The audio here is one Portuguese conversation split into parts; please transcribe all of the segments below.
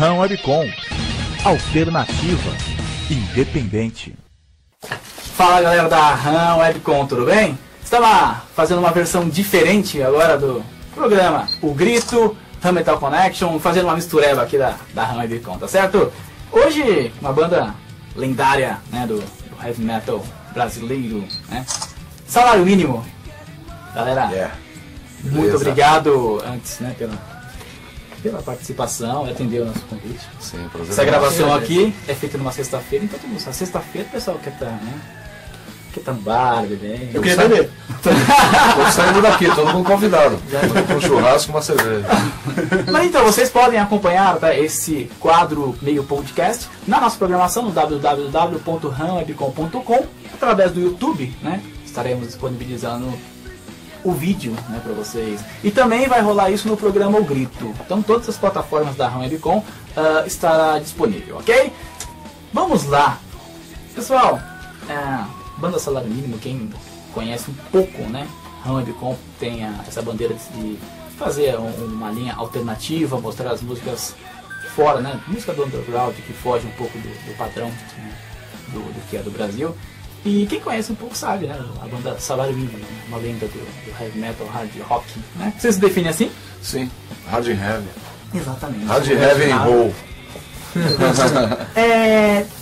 RAM Webcom, alternativa, independente. Fala galera da RAM Webcom, tudo bem? Estava fazendo uma versão diferente agora do programa O Grito, RAM Metal Connection, fazendo uma mistureba aqui da RAM Webcom, tá certo? Hoje, uma banda lendária, né, do heavy metal brasileiro, né? Salário Mínimo. Galera, muito obrigado antes, né, pela participação, atender o nosso convite. Sim, prazer. Essa gravação aqui é feita numa sexta-feira, então na sexta-feira o pessoal quer estar, né? Quer estar no bar, bebendo. Eu queria beber. Estou saindo daqui, todo mundo convidado. Com um churrasco e uma cerveja. Mas então, vocês podem acompanhar, tá, esse quadro meio podcast na nossa programação no www.ramwebcom.com, através do YouTube, né? Estaremos disponibilizando o vídeo, né, para vocês. E também vai rolar isso no programa O Grito. Então todas as plataformas da RAM Webcom estará disponível, ok? Vamos lá. Pessoal, banda Salário Mínimo, quem conhece um pouco, né? RAM Webcom tem essa bandeira de fazer uma linha alternativa, mostrar as músicas fora, né? Música do underground que foge um pouco do padrão, né, do que é do Brasil. E quem conhece um pouco sabe, né? A banda Salário Mínimo, uma lenda do heavy metal, hard rock, né? Você se define assim? Sim, hard and heavy. Exatamente. Hard heavy and roll.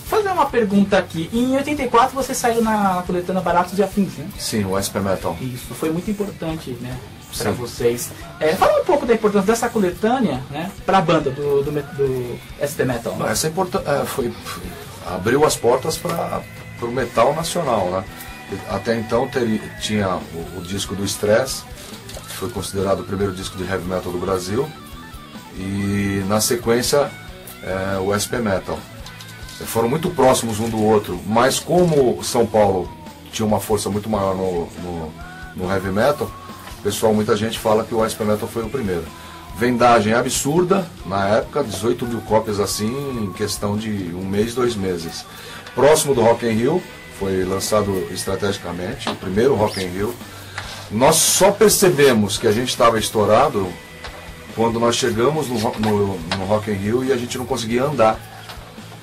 Fazer uma pergunta aqui. Em 84 você saiu na coletânea Baratos e Afins, né? Sim, o SP Metal. Isso, foi muito importante, né? Para vocês. Fala um pouco da importância dessa coletânea, né? Para a banda do SP Metal. Né? Essa abriu as portas para o metal nacional, né? Até então tinha o disco do Stress, que foi considerado o primeiro disco de heavy metal do Brasil, e na sequência o SP Metal. Foram muito próximos um do outro, mas como São Paulo tinha uma força muito maior no heavy metal, muita gente fala que o SP Metal foi o primeiro. Vendagem absurda na época, 18 mil cópias assim em questão de um mês, 2 meses. Próximo do Rock in Rio, foi lançado estrategicamente, o primeiro Rock in Rio. Nós só percebemos que a gente estava estourado quando nós chegamos no Rock in Rio e a gente não conseguia andar,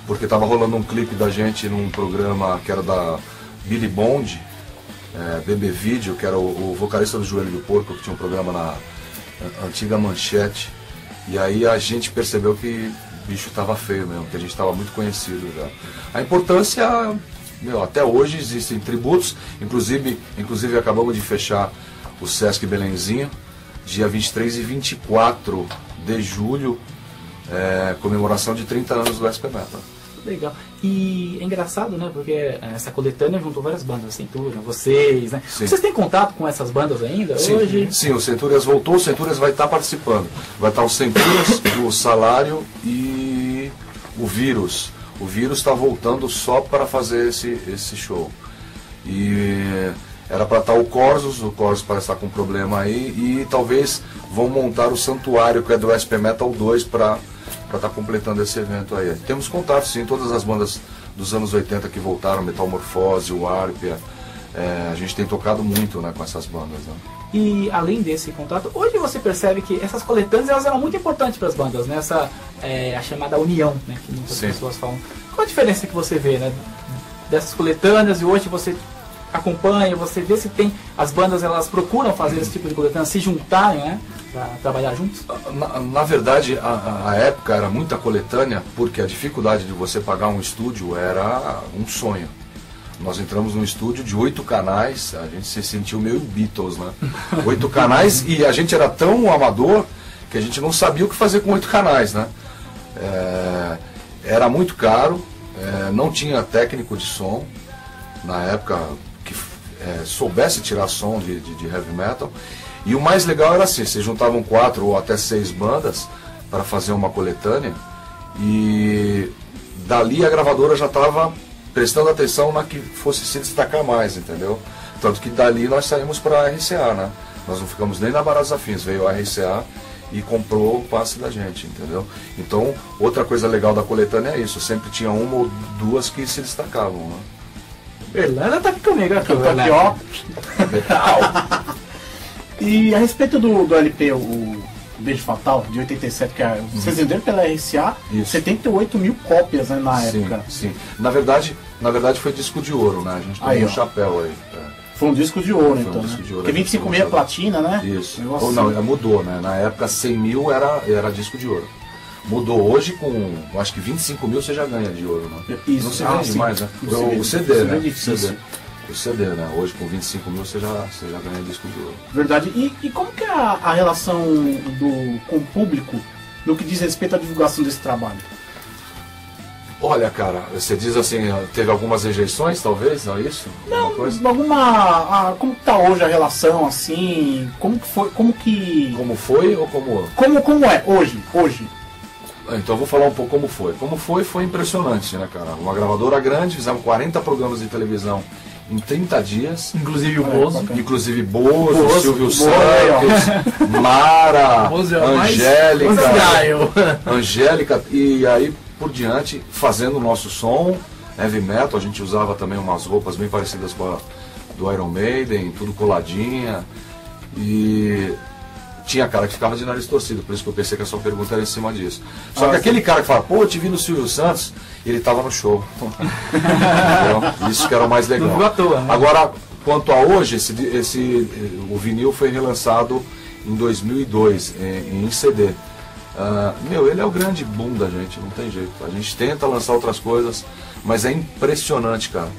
porque estava rolando um clipe da gente num programa que era da Billy Bond, BB Video, que era o vocalista do Joelho do Porco, que tinha um programa na antiga Manchete, e aí a gente percebeu que o bicho estava feio mesmo, que a gente estava muito conhecido já. A importância, até hoje existem tributos, inclusive acabamos de fechar o Sesc Belenzinho, dia 23 e 24 de julho, comemoração de 30 anos do SP Metal. Legal. E é engraçado, né? Porque essa coletânea juntou várias bandas, Centúria, vocês, né? Sim. Vocês têm contato com essas bandas ainda? Sim, hoje? Sim, o Centúrias voltou, o Centúrias vai estar participando. Vai estar o Centúrias, o Salário e o Vírus. O Vírus está voltando só para fazer esse show. E era para estar o Corsos parece estar com problema aí, e talvez vão montar o Santuário, que é do SP Metal 2, para estar completando esse evento aí. Temos contato, sim, todas as bandas dos anos 80 que voltaram, Metamorfose, o Arpia, a gente tem tocado muito, né, com essas bandas. Né? E além desse contato, hoje você percebe que essas coletâneas elas eram muito importantes para as bandas, né? A chamada união, né, que muitas pessoas falam. Qual a diferença que você vê, né, dessas coletâneas, e hoje você acompanha, você vê se tem as bandas, elas procuram fazer esse tipo de coletânea, se juntarem, né, para trabalhar juntos? Na verdade, a época era muita coletânea, porque a dificuldade de você pagar um estúdio era um sonho. Nós entramos num estúdio de 8 canais, a gente se sentiu meio Beatles, né? 8 canais, e a gente era tão amador que a gente não sabia o que fazer com 8 canais, né? Era muito caro, não tinha técnico de som na época que soubesse tirar som de heavy metal. E o mais legal era assim, se juntavam 4 ou até 6 bandas para fazer uma coletânea, e dali a gravadora já estava prestando atenção na que fosse se destacar mais, entendeu? Tanto que dali nós saímos para a RCA, né? Nós não ficamos nem na Baratos Afins, veio a RCA e comprou o passe da gente, entendeu? Então, outra coisa legal da coletânea é isso, sempre tinha uma ou duas que se destacavam, né? Irlanda tá aqui comigo, aqui, aqui, ó. E a respeito do LP, Beijo Fatal, de 87, que vocês venderam pela RCA, Isso. 78 mil cópias, né, na Sim, época. sim. Na verdade foi disco de ouro, né? A gente tomou Aí, um ó. chapéu aí. Foi um disco de ouro, Foi um então, disco né? de ouro, Porque a gente 25 mil é tomou um platina, né? Isso. Negócio Ou não, assim. mudou, né? Na época 100 mil era disco de ouro. Mudou hoje com, acho que 25 mil você já ganha de ouro, né? Isso. Não se Ah, vende sim. mais, né? Não se O vende. CD, Se né? vende difícil. O CD, né? Hoje com 25 mil você já ganha disco de ouro. Verdade. E como que é a relação com o público no que diz respeito à divulgação desse trabalho? Olha, cara, você diz assim, teve algumas rejeições, talvez, não é isso? Não, Alguma coisa? como que tá hoje a relação, assim? Como que foi? Como foi ou como... Como é hoje? Então eu vou falar um pouco como foi. Como foi impressionante, né, cara? Uma gravadora grande, fizemos 40 programas de televisão em 30 dias. Inclusive o Bozo. bacana. Inclusive Bozo, Silvio Bozo aí, ó. Santos, Mara, Bozo é o mais- Angélica, e aí por diante, fazendo o nosso som, heavy metal, a gente usava também umas roupas bem parecidas com a do Iron Maiden, tudo coladinha, e tinha cara que ficava de nariz torcido, por isso que eu pensei que a sua pergunta era em cima disso. Só que aquele cara que fala, pô, eu te vi no Silvio Santos, ele tava no show. Entendeu? Isso que era o mais legal. Não viu à toa, né? Agora, quanto a hoje, o vinil foi relançado em 2002, em CD. Ele é o grande boom da gente, não tem jeito. A gente tenta lançar outras coisas, mas é impressionante, cara.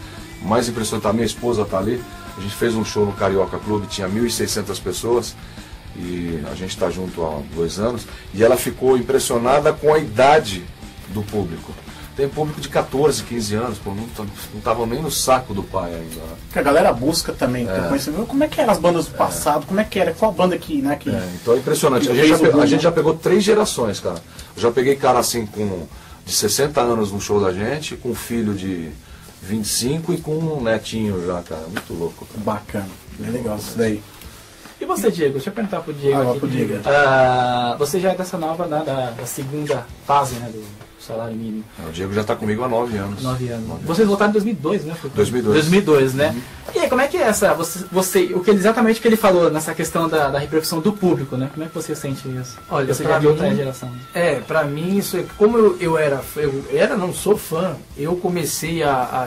O mais impressionante, a minha esposa tá ali. A gente fez um show no Carioca Clube, tinha 1.600 pessoas. E a gente está junto há 2 anos. E ela ficou impressionada com a idade do público. Tem público de 14, 15 anos, pô, não estavam nem no saco do pai ainda. Né? Que a galera busca também. Como é que eram as bandas do passado? Como é que era? Qual banda que, né? Que... Então é impressionante. A gente já pegou 3 gerações, cara. Eu já peguei cara assim de 60 anos no show da gente, com um filho de 25 e com um netinho já, cara. Muito louco. Cara. Bacana. É legal isso daí. E você, Diego? Deixa eu perguntar pro Diego aqui. Pro Diego. Você já é dessa nova, né, da segunda fase, né, do salário mínimo. O Diego já está comigo há 9 anos. 9 anos. Vocês votaram em 2002, né? 2002. Né? E aí, como é que é essa, exatamente o que ele falou nessa questão da repercussão do público, né? Como é que você sente isso? Olha, você já é de outra geração. Pra mim isso é, como não sou fã, eu comecei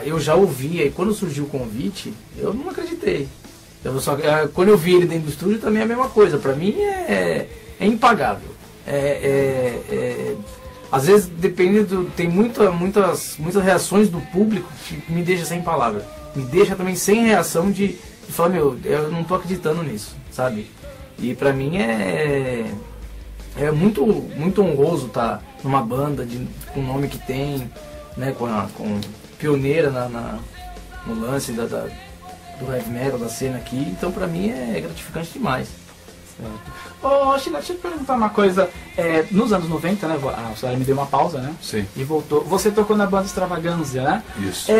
eu já ouvia, e quando surgiu o convite, eu não acreditei. Quando eu vi ele dentro do estúdio também é a mesma coisa, pra mim é impagável. Às vezes tem muitas reações do público que me deixa sem palavra. Me deixa também sem reação de falar, eu não tô acreditando nisso, sabe? E pra mim é muito, muito honroso estar numa banda com o nome que tem, né, com pioneira no lance do heavy metal, da cena aqui. Então pra mim é gratificante demais. Ô, China, deixa eu te perguntar uma coisa. Nos anos 90, né, o Salário me deu uma pausa, né? Sim. E voltou. Você tocou na banda Extravagância, né? Isso.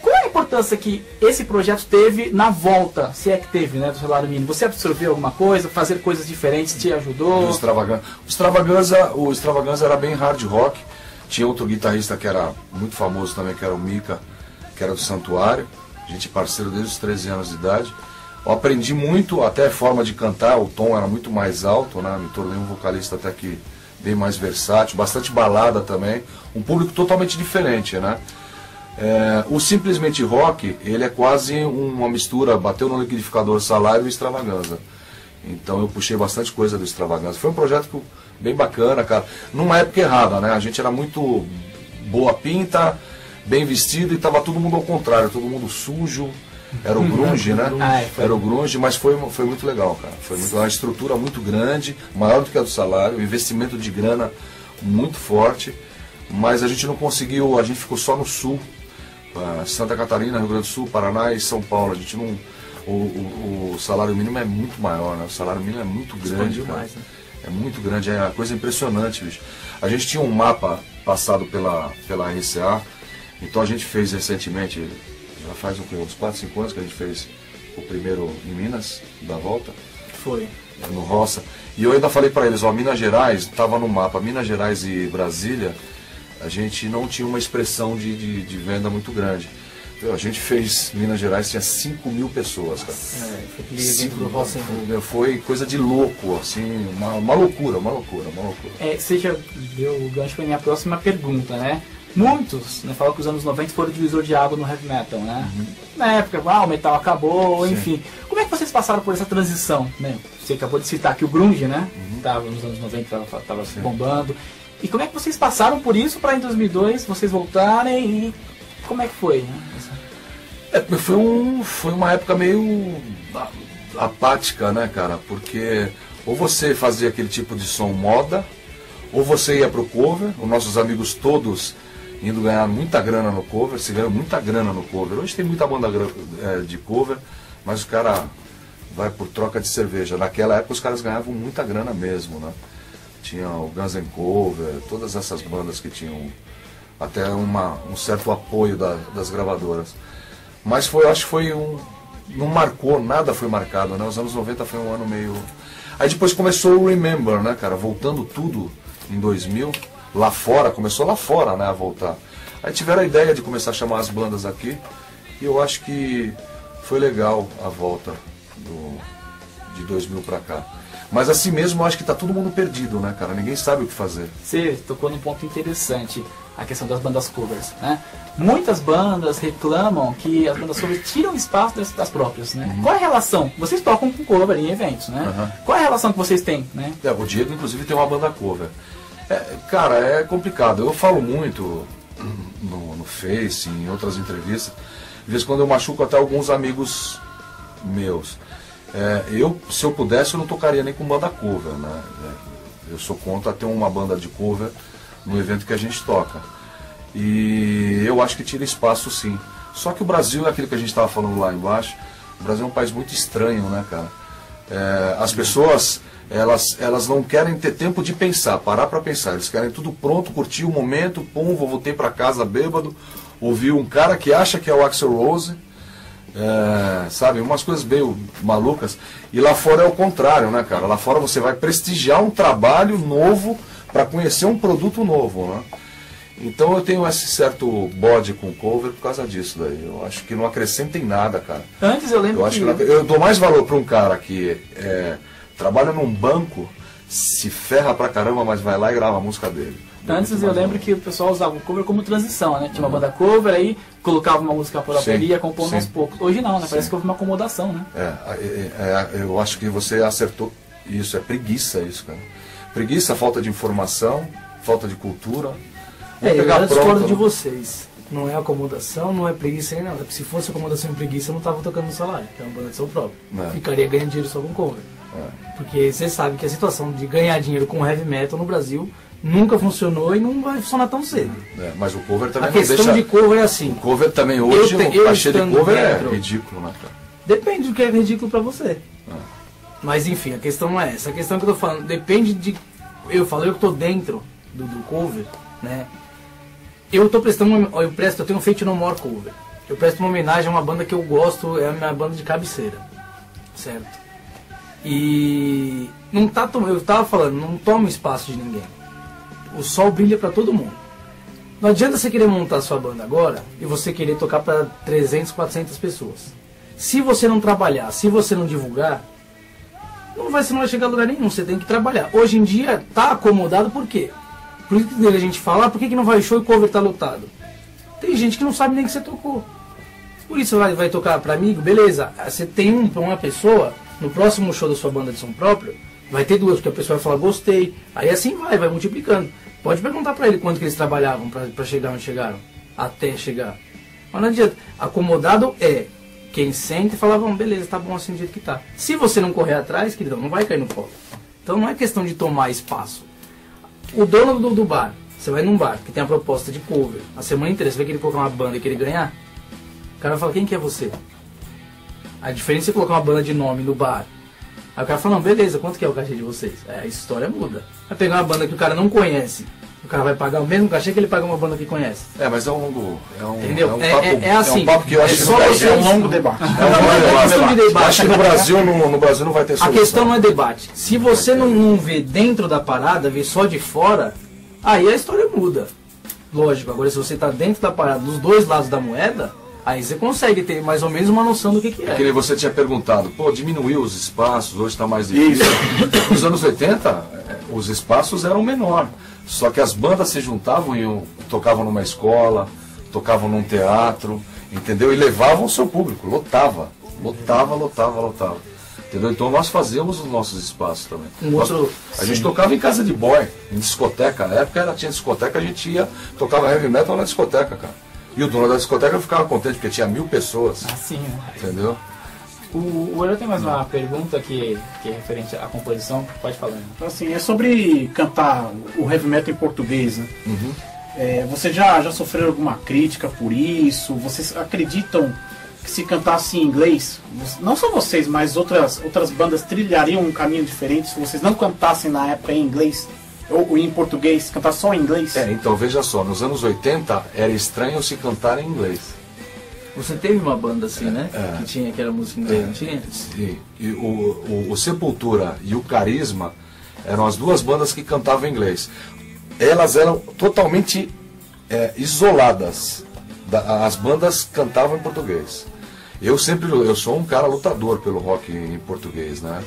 Qual é a importância que esse projeto teve na volta, se é que teve, né, do Salário Mínimo? Você absorveu alguma coisa, fazer coisas diferentes te ajudou? O Extravaganza era bem hard rock. Tinha outro guitarrista que era muito famoso também, que era o Mika, que era do Santuário. A gente é parceiro desde os 13 anos de idade. Eu aprendi muito, até a forma de cantar, o tom era muito mais alto, né? Me tornei um vocalista até que bem mais versátil, bastante balada também. Um público totalmente diferente, né? O Simplesmente Rock, ele é quase uma mistura, bateu no liquidificador Salário e Extravaganza. Então eu puxei bastante coisa do Extravaganza. Foi um projeto bem bacana, cara. Numa época errada, né? A gente era muito boa pinta, bem vestido e tava todo mundo ao contrário, todo mundo sujo. Era o grunge, né? Era o grunge, mas foi muito legal, cara. Foi uma estrutura muito grande, maior do que a do Salário, investimento de grana muito forte, mas a gente não conseguiu, a gente ficou só no sul, Santa Catarina, Rio Grande do Sul, Paraná e São Paulo. A gente não, o salário mínimo é muito maior, né? O salário mínimo é muito grande, demais, né? É muito grande, é uma coisa impressionante, bicho. A gente tinha um mapa passado pela RCA, então a gente fez recentemente, já faz uns 4, 5 anos que a gente fez o primeiro em Minas, da volta. Foi. No Roça. E eu ainda falei para eles, Minas Gerais estava no mapa. Minas Gerais e Brasília, a gente não tinha uma expressão de venda muito grande. A gente fez, Minas Gerais tinha 5.000 pessoas, cara. Foi aquele evento do Rosenberg. Foi coisa de louco, assim, uma loucura. Você já deu o gancho para minha próxima pergunta, né? Muitos, né, falam que os anos 90 foram o divisor de água no heavy metal, né? Na época, o metal acabou, enfim. Como é que vocês passaram por essa transição, né? Você acabou de citar que o grunge, né? Tava nos anos 90, tava bombando. E como é que vocês passaram por isso para em 2002 vocês voltarem e como é que foi, né? Foi uma época meio apática, né, cara? Porque ou você fazia aquele tipo de som moda, ou você ia pro cover, os nossos amigos todos indo ganhar muita grana no cover, se ganhou muita grana no cover. Hoje tem muita banda de cover, mas o cara vai por troca de cerveja. Naquela época os caras ganhavam muita grana mesmo, né? Tinha o Guns N' Cover, todas essas bandas que tinham até um certo apoio das gravadoras. Mas acho que foi não marcou, nada foi marcado, né? Os anos 90 foi um ano meio... Aí depois começou o Remember, né, cara? Voltando tudo em 2000, lá fora, começou lá fora, né, a voltar. Aí tiveram a ideia de começar a chamar as bandas aqui, e eu acho que foi legal a volta de 2000 pra cá. Mas assim mesmo, eu acho que tá todo mundo perdido, né, cara? Ninguém sabe o que fazer. Você tocou num ponto interessante, a questão das bandas covers, né? Muitas bandas reclamam que as bandas covers tiram espaço das próprias, né? Qual é a relação? Vocês tocam com cover em eventos, né? Qual é a relação que vocês têm, né? O Diego, inclusive, tem uma banda cover. Cara, é complicado. Eu falo muito no Face, em outras entrevistas. De vez em quando eu machuco até alguns amigos meus. Se eu pudesse, eu não tocaria nem com banda cover, né? Eu sou contra ter uma banda de cover no evento que a gente toca. E eu acho que tira espaço, sim. Só que o Brasil é aquilo que a gente estava falando lá embaixo. O Brasil é um país muito estranho, né, cara? As pessoas... Elas não querem ter tempo de pensar, parar para pensar. Eles querem tudo pronto, curtir o momento, voltei para casa bêbado, ouvi um cara que acha que é o Axl Rose, sabe, umas coisas meio malucas. E lá fora é o contrário, né, cara? Lá fora você vai prestigiar um trabalho novo para conhecer um produto novo, né? Então eu tenho esse certo bode com cover por causa disso daí. Eu acho que não acrescenta em nada, cara. Antes eu lembro eu dou mais valor para um cara que trabalha num banco, se ferra pra caramba, mas vai lá e grava a música dele. Antes eu lembro que o pessoal usava o cover como transição, né? Tinha uma banda cover, aí colocava uma música por bateria, compondo aos poucos. Hoje não, né? Parece que houve uma acomodação, né? Eu acho que você acertou isso. É preguiça isso, cara. Preguiça, falta de informação, falta de cultura. Eu discordo de vocês. Não é acomodação, não é preguiça nem nada. Porque se fosse acomodação e preguiça, eu não estava tocando no salário, que é uma banda de seu próprio. Ficaria ganhando dinheiro só com cover. Porque você sabe que a situação de ganhar dinheiro com heavy metal no Brasil nunca funcionou e não vai funcionar tão cedo. Mas o cover também a questão de cover é assim. O cover também hoje, o cachê de cover é ridículo, né, cara? Depende do que é ridículo pra você. Mas enfim, a questão não é essa. A questão que eu tô falando, depende de... Eu que tô dentro do cover, né? Eu tenho feito No More cover. Eu presto uma homenagem a uma banda que eu gosto, é a minha banda de cabeceira. Certo? E eu tava falando, não toma espaço de ninguém. O sol brilha para todo mundo. Não adianta você querer montar sua banda agora e você querer tocar para 300, 400 pessoas. Se você não trabalhar, se você não divulgar, você não vai chegar a lugar nenhum, você tem que trabalhar. Hoje em dia tá acomodado, por quê? Por isso que a gente fala, por que não vai show e cover tá lotado? Tem gente que não sabe nem que você tocou. Por isso vai tocar para amigo, beleza. Você tem uma pessoa... No próximo show da sua banda de som próprio, vai ter duas, porque a pessoa vai falar gostei. Aí assim vai multiplicando. Pode perguntar pra ele quanto que eles trabalhavam pra chegar onde chegaram. Até chegar. Mas não adianta. Acomodado é quem sente e fala, vamos, beleza, tá bom assim do jeito que tá. Se você não correr atrás, queridão, não vai cair no colo. Então não é questão de tomar espaço. O dono do bar, você vai num bar que tem a proposta de cover, a semana inteira você vai querer colocar uma banda e querer ganhar, o cara vai falar, quem que é você? A diferença é colocar uma banda de nome no bar. Aí o cara fala, não, beleza, quanto que é o cachê de vocês? A história muda. Vai pegar uma banda que o cara não conhece, o cara vai pagar o mesmo cachê que ele paga uma banda que conhece. Mas é um longo... Entendeu? É um papo que eu acho que é um longo debate. Acho que no Brasil não vai ter solução. A questão não é debate. Se você não vê dentro da parada, vê só de fora, aí a história muda. Lógico, agora se você está dentro da parada, dos dois lados da moeda, Aí você consegue ter mais ou menos uma noção do que É que nem você tinha perguntado, pô, diminuiu os espaços, hoje está mais difícil. Nos anos 80, os espaços eram menor. Só que as bandas se juntavam e tocavam numa escola, tocavam num teatro, entendeu? E levavam o seu público, lotava. Entendeu? Então nós fazíamos os nossos espaços também. A gente tocava em casa de boy, em discoteca. Na época tinha discoteca, a gente tocava heavy metal na discoteca, cara. E o dono da discoteca ficava contente, porque tinha 1000 pessoas. Assim, né? Entendeu? O Euler tem mais uma pergunta que é referente à composição, pode falar. Né? Assim, é sobre cantar o heavy metal em português, né? Vocês já sofreram alguma crítica por isso? Vocês acreditam que se cantasse em inglês, não só vocês, mas outras bandas trilhariam um caminho diferente se vocês não cantassem na época em inglês? Ou em português, cantar só em inglês? Então veja só, nos anos 80 era estranho se cantar em inglês. Você teve uma banda assim, né? Que era música em inglês, não tinha? Sim. E o Sepultura e o Carisma eram as duas bandas que cantavam em inglês. Elas eram totalmente isoladas. As bandas cantavam em português. Eu sou um cara lutador pelo rock em português, né?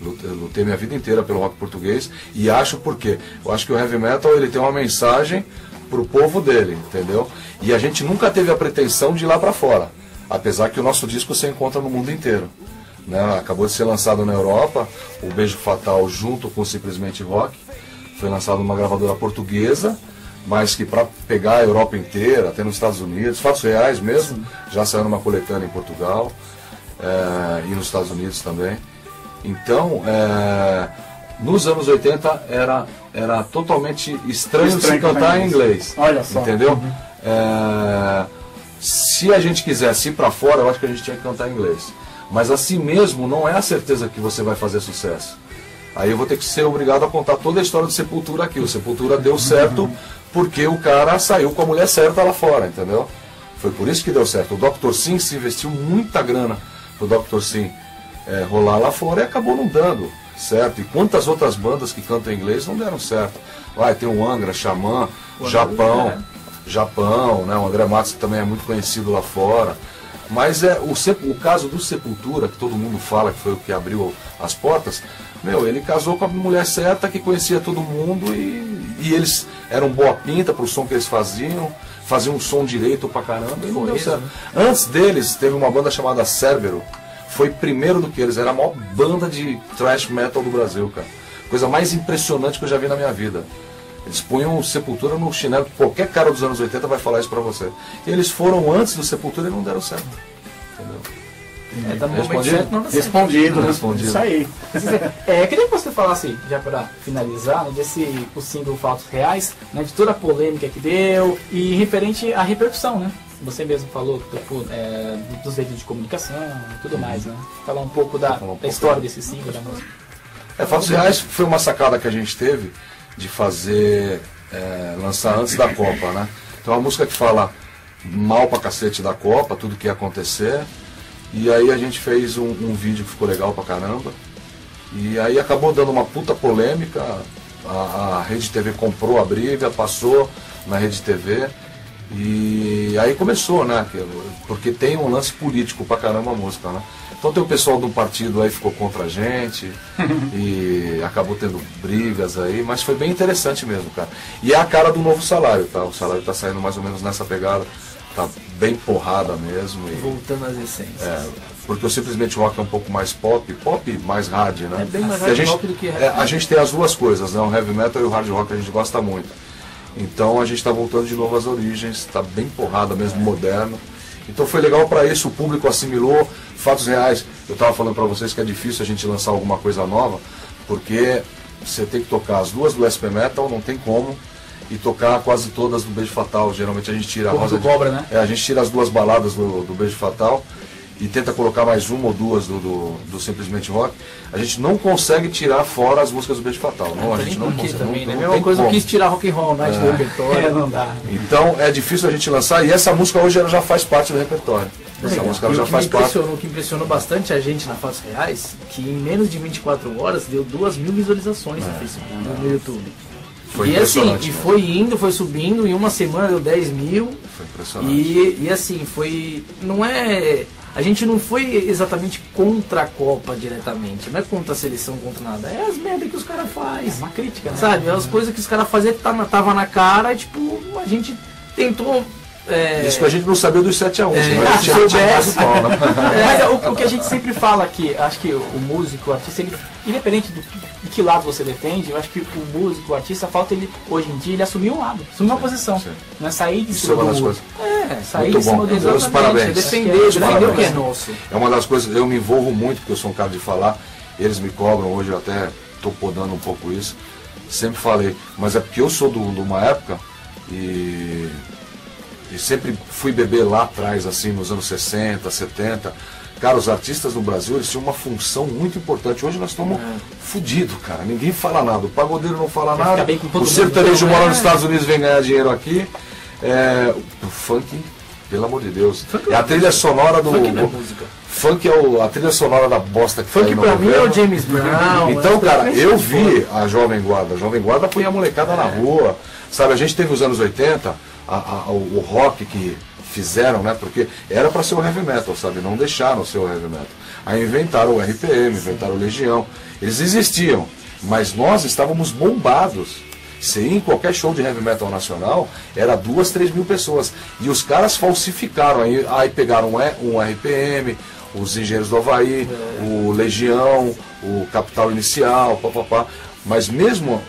Eu lutei minha vida inteira pelo rock português e acho porque eu acho que o heavy metal ele tem uma mensagem pro povo dele, entendeu? E a gente nunca teve a pretensão de ir lá para fora, apesar que o nosso disco se encontra no mundo inteiro, né? Acabou de ser lançado na Europa, o Beijo Fatal junto com Simplesmente Rock, foi lançado numa gravadora portuguesa, mas que para pegar a Europa inteira, até nos Estados Unidos, Fatos Reais mesmo, já saiu numa coletânea em Portugal e nos Estados Unidos também. Então, nos anos 80 era totalmente estranho se cantar em inglês. Olha só. Entendeu? Se a gente quisesse ir para fora, eu acho que a gente tinha que cantar em inglês. Mas assim mesmo, não é a certeza que você vai fazer sucesso. Aí eu vou ter que ser obrigado a contar toda a história do Sepultura aqui. O Sepultura deu certo porque o cara saiu com a mulher certa lá fora, entendeu? Foi por isso que deu certo. O Dr. Sim se investiu muita grana pro Dr. Sim rolar lá fora e acabou não dando certo. E quantas outras bandas que cantam em inglês não deram certo? Tem o Angra, Xamã, Japão, né? O André Matos que também é muito conhecido lá fora. Mas o caso do Sepultura, que todo mundo fala que foi o que abriu as portas, ele casou com a mulher certa que conhecia todo mundo e eles eram boa pinta pro som que eles faziam um som direito pra caramba e não deu certo. Antes deles, teve uma banda chamada Cérbero, foi primeiro do que eles, era a maior banda de thrash metal do Brasil, cara. Coisa mais impressionante que eu já vi na minha vida. Eles punham Sepultura no chinelo, qualquer cara dos anos 80 vai falar isso pra você. E eles foram antes do Sepultura e não deram certo. Entendeu? Tá no momento certo, não dá certo. Respondido. Isso aí. Eu queria que você falasse, já para finalizar, né, o single Fatos Reais, né, de toda a polêmica que deu e referente à repercussão, né? Você mesmo falou dos veículos de comunicação e tudo mais, né? Falar um pouco da história desse single, da música. Fatos Reais foi uma sacada que a gente teve de fazer, lançar antes da Copa, né? Então é uma música que fala mal pra cacete da Copa, tudo que ia acontecer. E aí a gente fez um vídeo que ficou legal pra caramba. E aí acabou dando uma puta polêmica. A Rede TV comprou a briga, passou na Rede TV. E aí começou, né? Porque tem um lance político pra caramba a música, né? Então tem o pessoal do partido aí que ficou contra a gente e acabou tendo brigas aí, mas foi bem interessante mesmo, cara. E é a cara do novo Salário, tá? O Salário tá saindo mais ou menos nessa pegada, tá bem porrada mesmo. E, voltando às essências. Porque o Simplesmente Rock é um pouco mais pop mais hard, né? É bem mais hard rock do que heavy. A gente tem as duas coisas, né? O heavy metal e o hard rock a gente gosta muito. Então a gente está voltando de novo às origens, está bem porrada mesmo, moderno. Então foi legal para isso, o público assimilou. Fatos Reais, eu estava falando para vocês que é difícil a gente lançar alguma coisa nova, porque você tem que tocar as duas do SP Metal, não tem como, e tocar quase todas do Beijo Fatal. Geralmente a gente tira a Rosa de Cobra, né? A gente tira as duas baladas do Beijo Fatal e tenta colocar mais uma ou duas do Simplesmente Rock. A gente não consegue tirar fora as músicas do Beijo Fatal. Não, a gente não consegue. Também, né? Não Mesma tem coisa, eu como. quis tirar rock and roll, né? Do repertório. Não dá. Então é difícil a gente lançar, e essa música hoje ela já faz parte do repertório. Essa música ela já faz parte. O que impressionou bastante a gente na Fatos Reais, que em menos de 24 horas deu 2.000 visualizações no Facebook, no YouTube. Foi E assim, impressionante, e né? foi indo, foi subindo, em uma semana deu 10 mil. Foi impressionante. E assim, foi. Não é. A gente não foi exatamente contra a Copa diretamente, não é contra a seleção, contra nada. É as merdas que os caras fazem. Uma crítica, né? Sabe? As coisas que os caras faziam que tava na cara e tipo, a gente tentou. Isso que a gente não sabia dos 7-1, senão a gente se tinha soubesse. tirado o pau, né? Mas o que a gente sempre fala aqui, acho que o músico, o artista, ele, independente de que lado você defende, eu acho que o músico, o artista, falta ele, hoje em dia, ele assumir um lado, assumir uma posição. sim. Não é sair de Isso cima é uma das do coisas. sair Muito de cima bom. do Meus parabéns. Defender Meus o que parabéns. é nosso. É uma das coisas, eu me envolvo muito, porque eu sou um cara de falar, eles me cobram, hoje eu até estou podando um pouco isso, sempre falei, mas é porque eu sou de uma época e sempre fui beber lá atrás, assim, nos anos 60, 70. Cara, os artistas no Brasil, eles tinham uma função muito importante. Hoje nós estamos fodidos, cara. Ninguém fala nada. O pagodeiro não fala Quer nada. ficar bem com todo O mundo. sertanejo mora nos Estados Unidos, vem ganhar dinheiro aqui. O funk, pelo amor de Deus. É a trilha sonora do... Funk não é música. Funk é a trilha sonora da bosta que Funk tá aí no pra mim é governo. o James Brown. Então, cara, eu vi a Jovem Guarda. A Jovem Guarda põe a molecada na rua. Sabe, a gente teve os anos 80, o rock que fizeram, né? Porque era para ser o heavy metal, sabe? Não deixaram ser o heavy metal. Aí inventaram o RPM, inventaram o Legião. Eles existiam, mas nós estávamos bombados. Você ia em qualquer show de heavy metal nacional, era 2, 3 mil pessoas. E os caras falsificaram. Aí pegaram um RPM, os Engenheiros do Havaí, o Legião, o Capital Inicial, papapá. Mas mesmo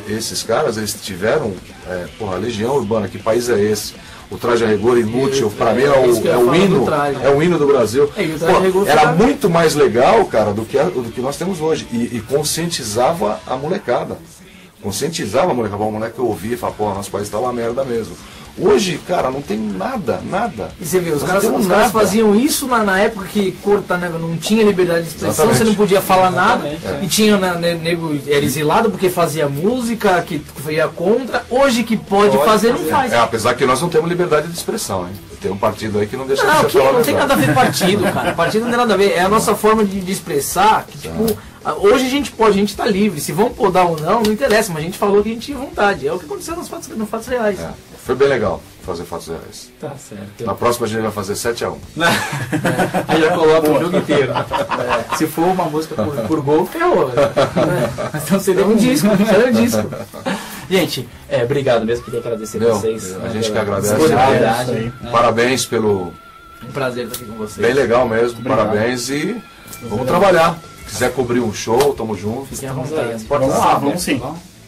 esses caras, eles tiveram, a Legião Urbana, que país é esse? O Traje a Rigor Inútil, pra mim é o hino do Brasil. E o Traje a Rigor Era ficava- muito mais legal, cara, do que nós temos hoje. E conscientizava a molecada. Conscientizava a molecada. O moleque ouvia e falava, pô, nosso país tá uma merda mesmo. Hoje, cara, não tem nada. E você vê, os Nós caras não temos caras nada. faziam isso na época que não tinha liberdade de expressão, Exatamente. você não podia falar nada. Exatamente, E tinha, né, nego era exilado porque fazia música, que ia contra. Hoje que pode fazer, não faz. Apesar que nós não temos liberdade de expressão, hein? Tem um partido aí que não deixa Não, você que falar não tem verdade. nada a ver com partido, cara. Partido não tem nada a ver. É a nossa forma de expressar. Que, tipo, hoje a gente pode, a gente tá livre. Se vão podar ou não, não interessa, mas a gente falou que a gente tinha vontade. É o que aconteceu nos fatos reais. Foi bem legal fazer fatos reais. Tá certo. Na próxima a gente vai fazer 7-1. Aí já coloca o jogo inteiro. Se for uma música por gol, ferrou. Então seria um disco. Gente, obrigado mesmo, queria agradecer vocês. A gente que agradece. Disponibilidade, Isso né? Parabéns pelo... Um prazer estar aqui com vocês. Bem legal mesmo, parabéns e vamos trabalhar. Se quiser cobrir um show, tamo junto. Fiquem à vontade. As portas Vamos lá, abrem. vamos sim.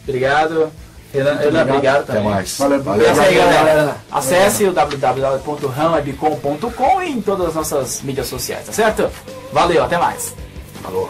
Obrigado. Renan, obrigado Até também. mais. Valeu. É isso aí, galera. galera. Acesse o www.ramwebcom.com e em todas as nossas mídias sociais, tá certo? Valeu, até mais. Falou.